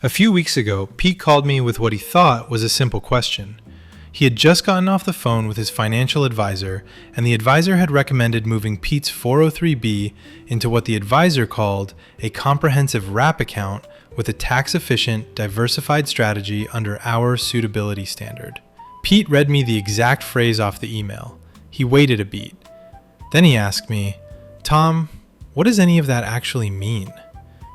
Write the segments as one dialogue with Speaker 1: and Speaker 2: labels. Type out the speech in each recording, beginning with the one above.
Speaker 1: A few weeks ago, Pete called me with what he thought was a simple question. He had just gotten off the phone with his financial advisor, and the advisor had recommended moving Pete's 403(b) into what the advisor called a comprehensive wrap account with a tax-efficient, diversified strategy under our suitability standard. Pete read me the exact phrase off the email. He waited a beat. Then he asked me, "Tom, what does any of that actually mean?"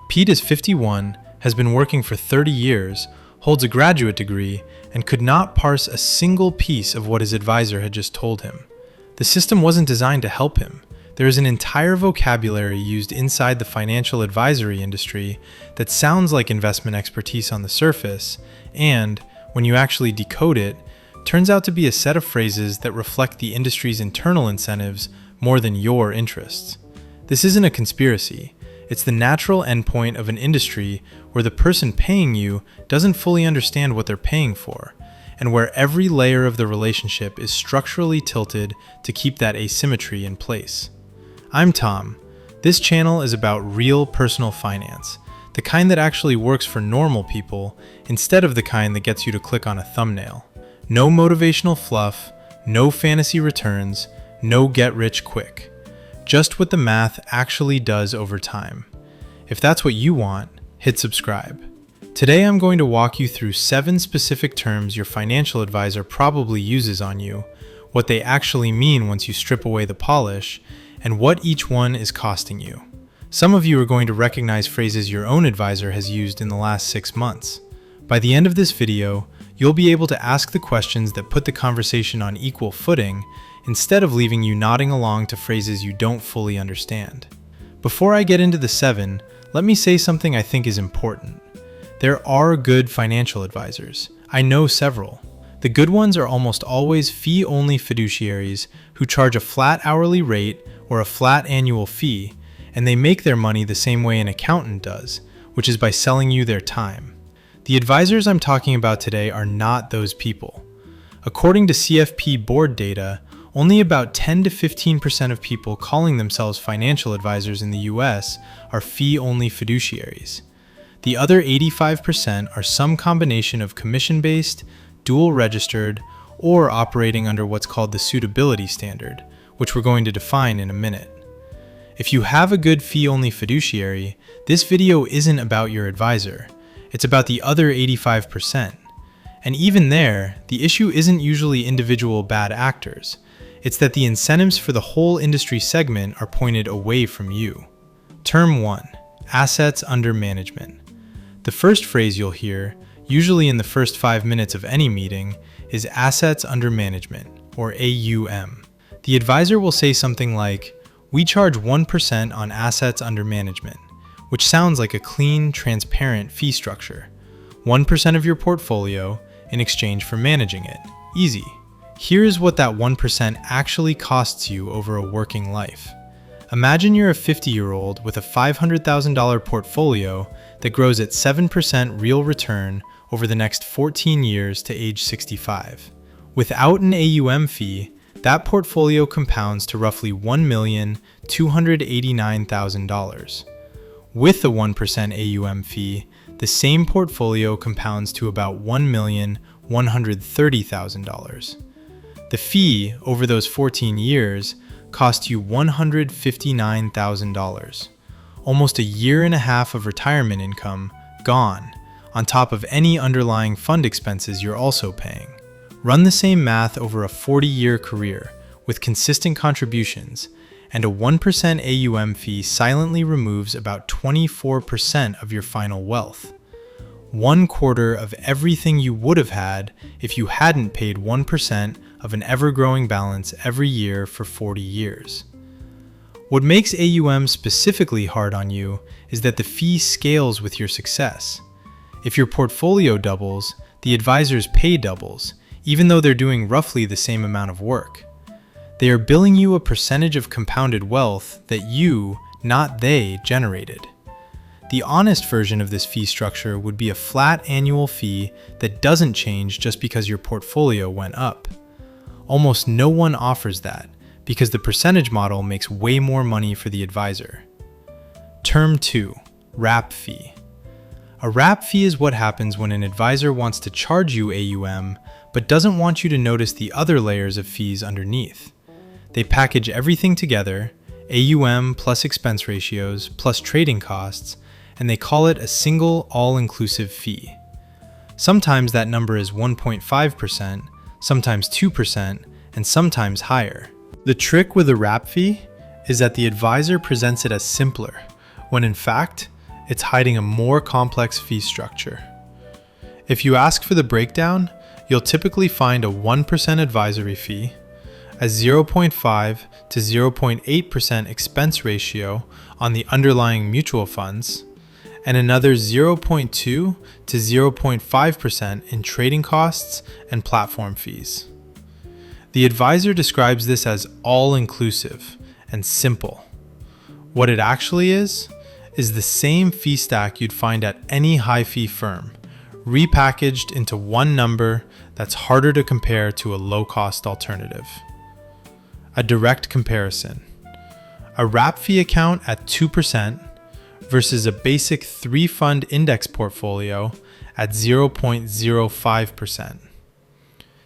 Speaker 1: Pete is 51, has been working for 30 years, holds a graduate degree, and could not parse a single piece of what his advisor had just told him. The system wasn't designed to help him. There is an entire vocabulary used inside the financial advisory industry that sounds like investment expertise on the surface, and, when you actually decode it, turns out to be a set of phrases that reflect the industry's internal incentives more than your interests. This isn't a conspiracy. It's the natural endpoint of an industry where the person paying you doesn't fully understand what they're paying for, and where every layer of the relationship is structurally tilted to keep that asymmetry in place. I'm Tom. This channel is about real personal finance, the kind that actually works for normal people instead of the kind that gets you to click on a thumbnail. No motivational fluff, no fantasy returns, no get rich quick. Just what the math actually does over time. If that's what you want, hit subscribe. Today I'm going to walk you through 7 specific terms your financial advisor probably uses on you, what they actually mean once you strip away the polish, and what each one is costing you. Some of you are going to recognize phrases your own advisor has used in the last 6 months. By the end of this video, you'll be able to ask the questions that put the conversation on equal footing instead of leaving you nodding along to phrases you don't fully understand. Before I get into the 7, let me say something I think is important. There are good financial advisors. I know several. The good ones are almost always fee-only fiduciaries who charge a flat hourly rate or a flat annual fee, and they make their money the same way an accountant does, which is by selling you their time. The advisors I'm talking about today are not those people. According to CFP board data, only about 10 to 15% of people calling themselves financial advisors in the US are fee-only fiduciaries. The other 85% are some combination of commission-based, dual-registered, or operating under what's called the suitability standard, which we're going to define in a minute. If you have a good fee-only fiduciary, this video isn't about your advisor. It's about the other 85%. And even there, the issue isn't usually individual bad actors. It's that the incentives for the whole industry segment are pointed away from you. Term 1, assets under management. The first phrase you'll hear, usually in the first 5 minutes of any meeting, is assets under management, or AUM. The advisor will say something like, "We charge 1% on assets under management," which sounds like a clean, transparent fee structure. 1% of your portfolio in exchange for managing it. Easy. Here's what that 1% actually costs you over a working life. Imagine you're a 50-year-old with a $500,000 portfolio that grows at 7% real return over the next 14 years to age 65. Without an AUM fee, that portfolio compounds to roughly $1,289,000. With a 1% AUM fee, the same portfolio compounds to about $1,130,000. The fee over those 14 years cost you $159,000. Almost a year and a half of retirement income gone, on top of any underlying fund expenses you're also paying. Run the same math over a 40-year career with consistent contributions, and a 1% AUM fee silently removes about 24% of your final wealth. 1/4 of everything you would have had if you hadn't paid 1% of an ever-growing balance every year for 40 years. What makes AUM specifically hard on you is that the fee scales with your success. If your portfolio doubles, the advisor's pay doubles, even though they're doing roughly the same amount of work. They are billing you a percentage of compounded wealth that you, not they, generated. The honest version of this fee structure would be a flat annual fee that doesn't change just because your portfolio went up. Almost no one offers that, because the percentage model makes way more money for the advisor. Term 2, wrap fee. A wrap fee is what happens when an advisor wants to charge you AUM, but doesn't want you to notice the other layers of fees underneath. They package everything together, AUM plus expense ratios plus trading costs, and they call it a single all-inclusive fee. Sometimes that number is 1.5%, sometimes 2%, and sometimes higher. The trick with a wrap fee is that the advisor presents it as simpler, when in fact, it's hiding a more complex fee structure. If you ask for the breakdown, you'll typically find a 1% advisory fee, a 0.5 to 0.8% expense ratio on the underlying mutual funds, and another 0.2 to 0.5% in trading costs and platform fees. The advisor describes this as all-inclusive and simple. What it actually is the same fee stack you'd find at any high-fee firm, repackaged into one number that's harder to compare to a low-cost alternative. A direct comparison. A wrap fee account at 2% versus a basic 3-fund index portfolio at 0.05%.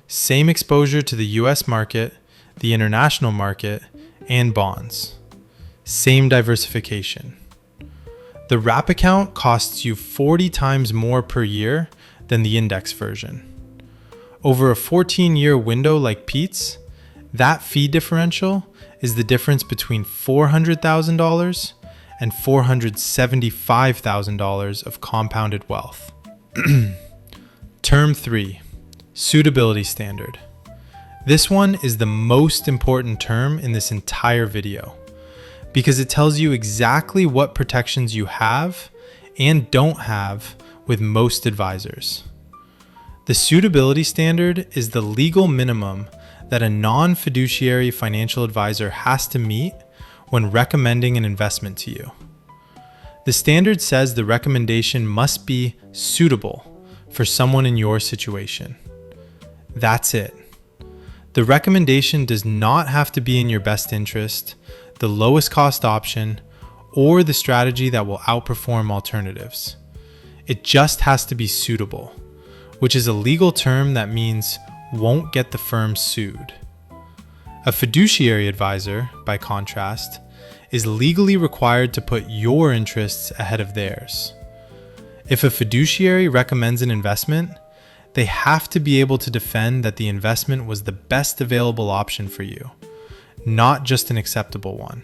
Speaker 1: Same exposure to the US market, the international market, and bonds. Same diversification. The wrap account costs you 40 times more per year than the index version. Over a 14-year window like Pete's, that fee differential is the difference between $400,000 and $475,000 of compounded wealth. Term 3, suitability standard. This one is the most important term in this entire video, because it tells you exactly what protections you have and don't have with most advisors. The suitability standard is the legal minimum that a non-fiduciary financial advisor has to meet when recommending an investment to you. The standard says the recommendation must be suitable for someone in your situation. That's it. The recommendation does not have to be in your best interest, the lowest cost option, or the strategy that will outperform alternatives. It just has to be suitable, which is a legal term that means won't get the firm sued. A fiduciary advisor, by contrast, is legally required to put your interests ahead of theirs. If a fiduciary recommends an investment, they have to be able to defend that the investment was the best available option for you, not just an acceptable one.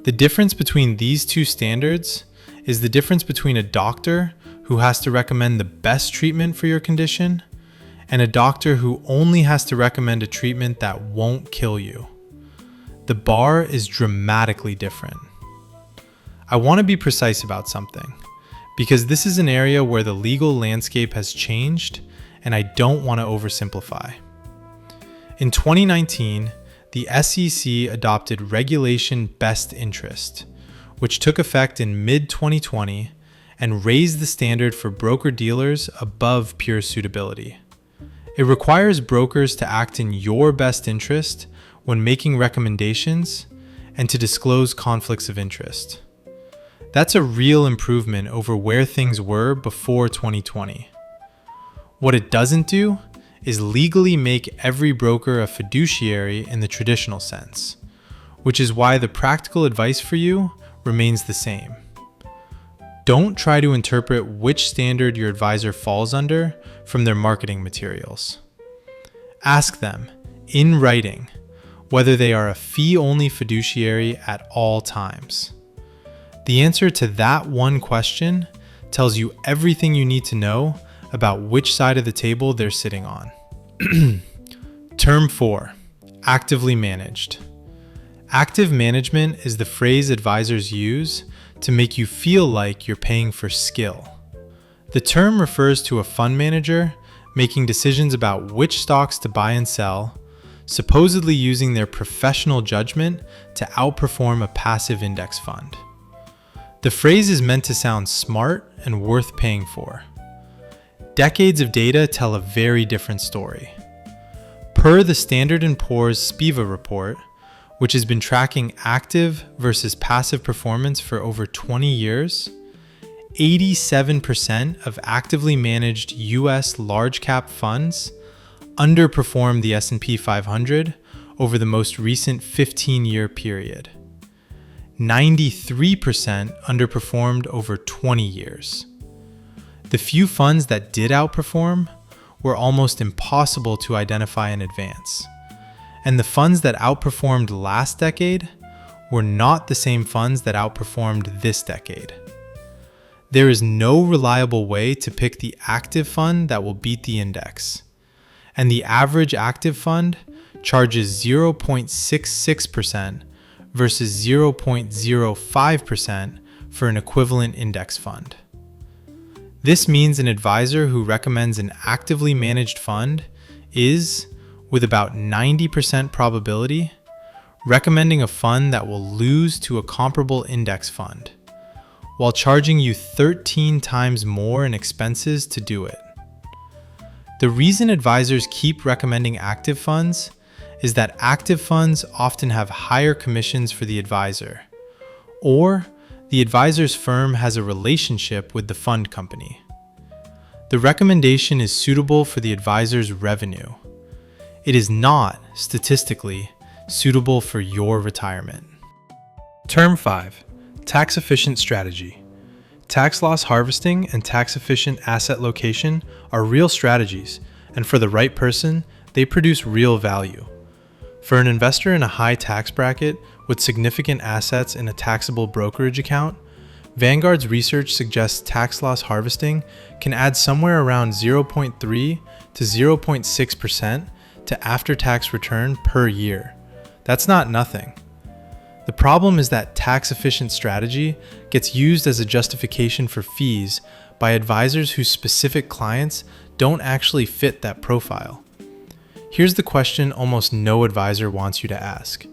Speaker 1: The difference between these two standards is the difference between a doctor who has to recommend the best treatment for your condition and a doctor who only has to recommend a treatment that won't kill you. The bar is dramatically different. I want to be precise about something, because this is an area where the legal landscape has changed and I don't want to oversimplify. In 2019, the SEC adopted Regulation Best Interest, which took effect in mid-2020 and raised the standard for broker-dealers above pure suitability. It requires brokers to act in your best interest when making recommendations and to disclose conflicts of interest. That's a real improvement over where things were before 2020. What it doesn't do is legally make every broker a fiduciary in the traditional sense, which is why the practical advice for you remains the same. Don't try to interpret which standard your advisor falls under from their marketing materials. Ask them, in writing, whether they are a fee-only fiduciary at all times. The answer to that one question tells you everything you need to know about which side of the table they're sitting on. Term 4, actively managed. Active management is the phrase advisors use to make you feel like you're paying for skill. The term refers to a fund manager making decisions about which stocks to buy and sell, supposedly using their professional judgment to outperform a passive index fund. The phrase is meant to sound smart and worth paying for. Decades of data tell a very different story. Per the Standard & Poor's SPIVA report, which has been tracking active versus passive performance for over 20 years, 87% of actively managed US large cap funds underperformed the S&P 500 over the most recent 15-year period. 93% underperformed over 20 years. The few funds that did outperform were almost impossible to identify in advance. And the funds that outperformed last decade were not the same funds that outperformed this decade. There is no reliable way to pick the active fund that will beat the index. And the average active fund charges 0.66% versus 0.05% for an equivalent index fund. This means an advisor who recommends an actively managed fund is, with about 90% probability, recommending a fund that will lose to a comparable index fund, while charging you 13 times more in expenses to do it. The reason advisors keep recommending active funds is that active funds often have higher commissions for the advisor, or the advisor's firm has a relationship with the fund company. The recommendation is suitable for the advisor's revenue. It is not, statistically, suitable for your retirement. Term 5. Tax-efficient strategy. Tax loss harvesting and tax-efficient asset location are real strategies, and for the right person, they produce real value. For an investor in a high tax bracket with significant assets in a taxable brokerage account, Vanguard's research suggests tax loss harvesting can add somewhere around 0.3 to 0.6% to after-tax return per year. That's not nothing. The problem is that tax-efficient strategy gets used as a justification for fees by advisors whose specific clients don't actually fit that profile. Here's the question almost no advisor wants you to ask.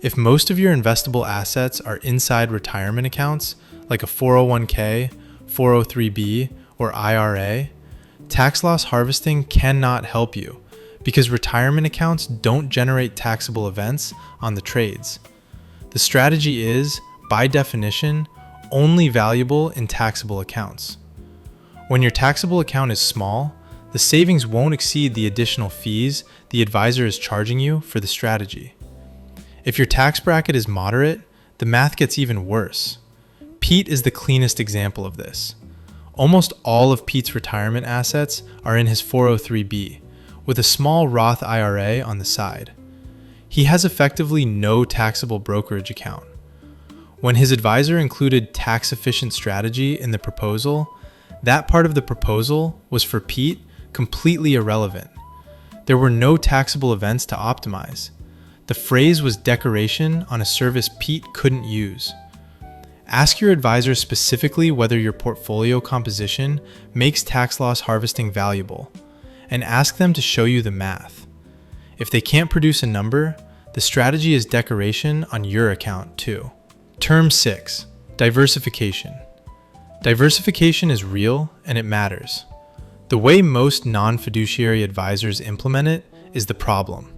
Speaker 1: If most of your investable assets are inside retirement accounts, like a 401k, 403b, or IRA, tax loss harvesting cannot help you because retirement accounts don't generate taxable events on the trades. The strategy is, by definition, only valuable in taxable accounts. When your taxable account is small, the savings won't exceed the additional fees the advisor is charging you for the strategy. If your tax bracket is moderate, the math gets even worse. Pete is the cleanest example of this. Almost all of Pete's retirement assets are in his 403b, with a small Roth IRA on the side. He has effectively no taxable brokerage account. When his advisor included tax-efficient strategy in the proposal, that part of the proposal was for Pete completely irrelevant. There were no taxable events to optimize. The phrase was decoration on a service Pete couldn't use. Ask your advisor specifically whether your portfolio composition makes tax loss harvesting valuable, and ask them to show you the math. If they can't produce a number, the strategy is decoration on your account too. Term 6. Diversification. Diversification is real and it matters. The way most non-fiduciary advisors implement it is the problem.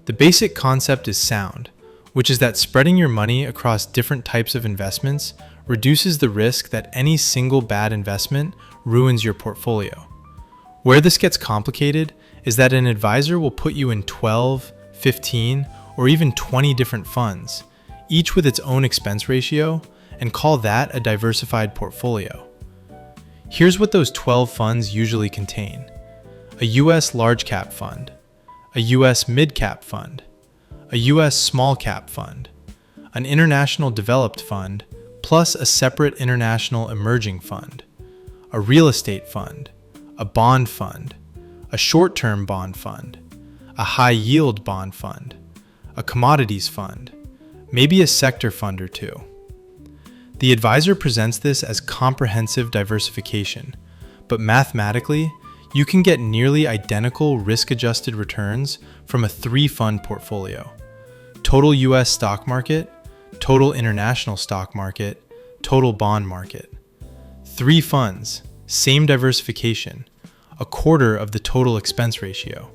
Speaker 1: The basic concept is sound, which is that spreading your money across different types of investments reduces the risk that any single bad investment ruins your portfolio. Where this gets complicated is that an advisor will put you in 12, 15, or even 20 different funds, each with its own expense ratio, and call that a diversified portfolio. Here's what those 12 funds usually contain: a US large cap fund, a US mid cap fund, a US small cap fund, an international developed fund, plus a separate international emerging fund, a real estate fund, a bond fund, a short-term bond fund, a high-yield bond fund, a commodities fund, maybe a sector fund or two. The advisor presents this as comprehensive diversification, but mathematically, you can get nearly identical risk-adjusted returns from a 3-fund portfolio: total US stock market, total international stock market, total bond market. 3 funds, same diversification, a quarter of the total expense ratio.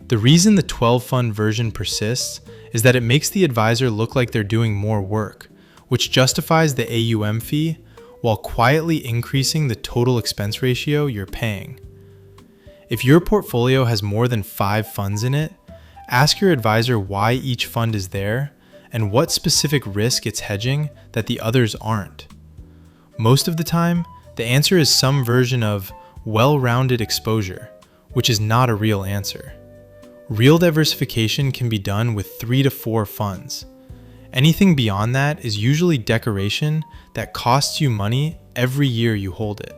Speaker 1: The reason the 12-fund version persists is that it makes the advisor look like they're doing more work, which justifies the AUM fee while quietly increasing the total expense ratio you're paying. If your portfolio has more than 5 funds in it, ask your advisor why each fund is there and what specific risk it's hedging that the others aren't. Most of the time, the answer is some version of well-rounded exposure, which is not a real answer. Real diversification can be done with 3 to 4 funds. Anything beyond that is usually decoration that costs you money every year you hold it.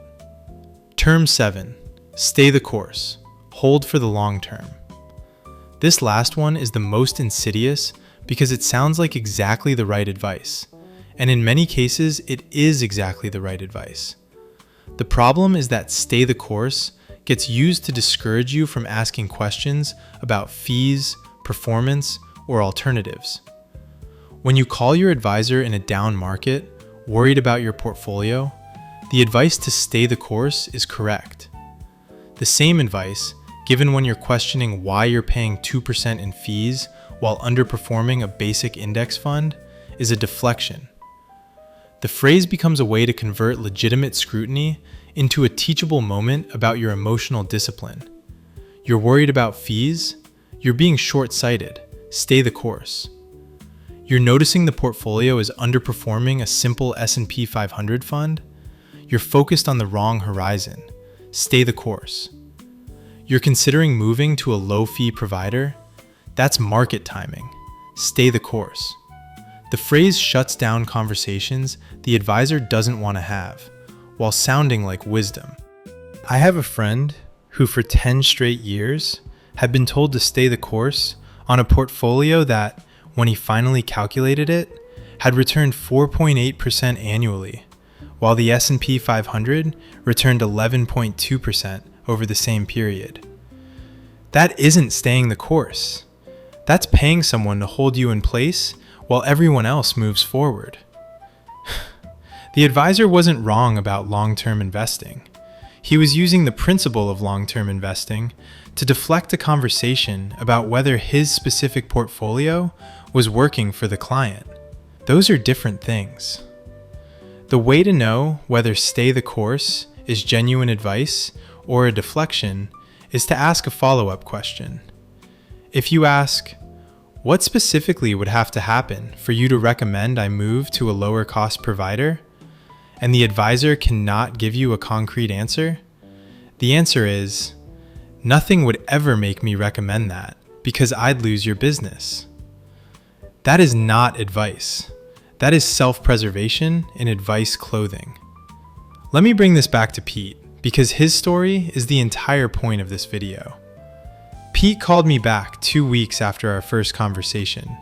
Speaker 1: Term 7. Stay the course. Hold for the long term. This last one is the most insidious because it sounds like exactly the right advice, and in many cases it is exactly the right advice. The problem is that stay the course gets used to discourage you from asking questions about fees, performance, or alternatives. When you call your advisor in a down market, worried about your portfolio, the advice to stay the course is correct. The same advice, given when you're questioning why you're paying 2% in fees while underperforming a basic index fund, is a deflection. The phrase becomes a way to convert legitimate scrutiny into a teachable moment about your emotional discipline. You're worried about fees? You're being short-sighted. Stay the course. You're noticing the portfolio is underperforming a simple S&P 500 fund? You're focused on the wrong horizon. Stay the course. You're considering moving to a low-fee provider? That's market timing. Stay the course. The phrase shuts down conversations the advisor doesn't want to have, while sounding like wisdom. I have a friend who for 10 straight years had been told to stay the course on a portfolio that, when he finally calculated it, had returned 4.8% annually, while the S&P 500 returned 11.2% over the same period. That isn't staying the course. That's paying someone to hold you in place while everyone else moves forward. The advisor wasn't wrong about long-term investing. He was using the principle of long-term investing to deflect a conversation about whether his specific portfolio was working for the client. Those are different things. The way to know whether stay the course is genuine advice or a deflection is to ask a follow-up question. If you ask, "What specifically would have to happen for you to recommend I move to a lower cost provider?" and the advisor cannot give you a concrete answer, the answer is, "Nothing would ever make me recommend that because I'd lose your business." That is not advice. That is self-preservation in advice clothing. Let me bring this back to Pete because his story is the entire point of this video. Pete called me back 2 weeks after our first conversation,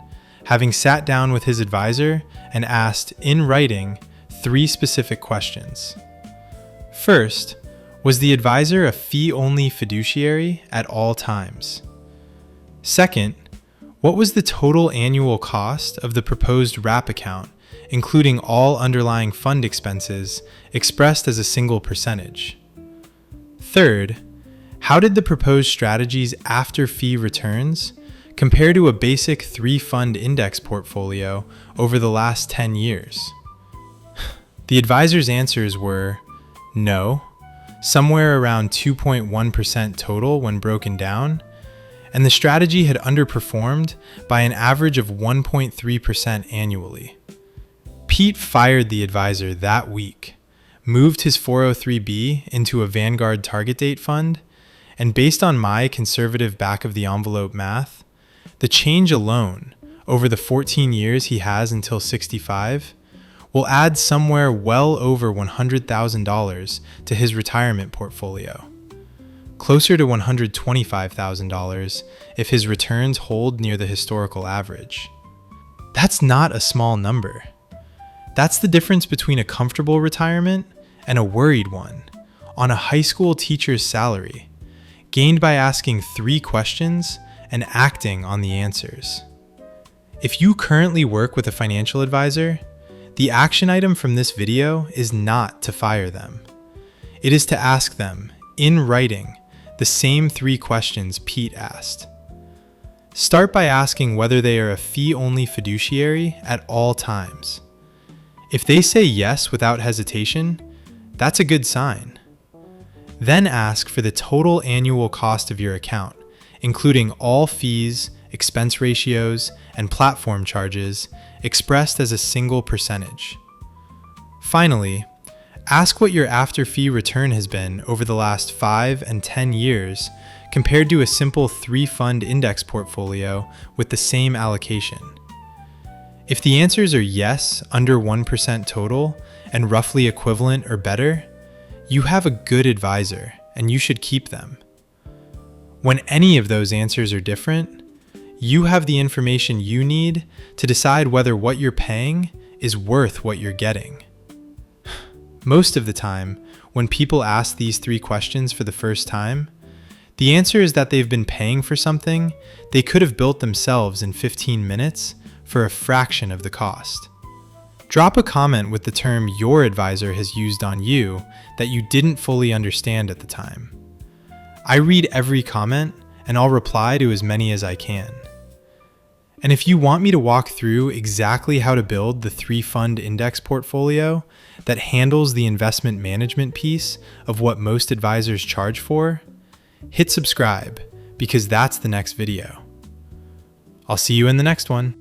Speaker 1: having sat down with his advisor and asked, in writing, 3 specific questions. First, was the advisor a fee-only fiduciary at all times? Second, what was the total annual cost of the proposed wrap account, including all underlying fund expenses, expressed as a single percentage? Third, how did the proposed strategies after fee returns compare to a basic 3-fund index portfolio over the last 10 years? The advisor's answers were no, somewhere around 2.1% total when broken down, and the strategy had underperformed by an average of 1.3% annually. Pete fired the advisor that week, moved his 403B into a Vanguard target date fund, and based on my conservative back-of-the-envelope math, the change alone, over the 14 years he has until 65, will add somewhere well over $100,000 to his retirement portfolio. Closer to $125,000 if his returns hold near the historical average. That's not a small number. That's the difference between a comfortable retirement and a worried one, on a high school teacher's salary, gained by asking 3 questions and acting on the answers. If you currently work with a financial advisor, the action item from this video is not to fire them. It is to ask them, in writing, the same 3 questions Pete asked. Start by asking whether they are a fee-only fiduciary at all times. If they say yes without hesitation, that's a good sign. Then ask for the total annual cost of your account, including all fees, expense ratios, and platform charges, expressed as a single percentage. Finally, ask what your after-fee return has been over the last 5 and 10 years compared to a simple 3-fund index portfolio with the same allocation. If the answers are yes, under 1% total, and roughly equivalent or better, you have a good advisor and you should keep them. When any of those answers are different, you have the information you need to decide whether what you're paying is worth what you're getting. Most of the time, when people ask these 3 questions for the first time, the answer is that they've been paying for something they could have built themselves in 15 minutes for a fraction of the cost. Drop a comment with the term your advisor has used on you that you didn't fully understand at the time. I read every comment and I'll reply to as many as I can. And if you want me to walk through exactly how to build the 3-fund index portfolio that handles the investment management piece of what most advisors charge for, hit subscribe because that's the next video. I'll see you in the next one.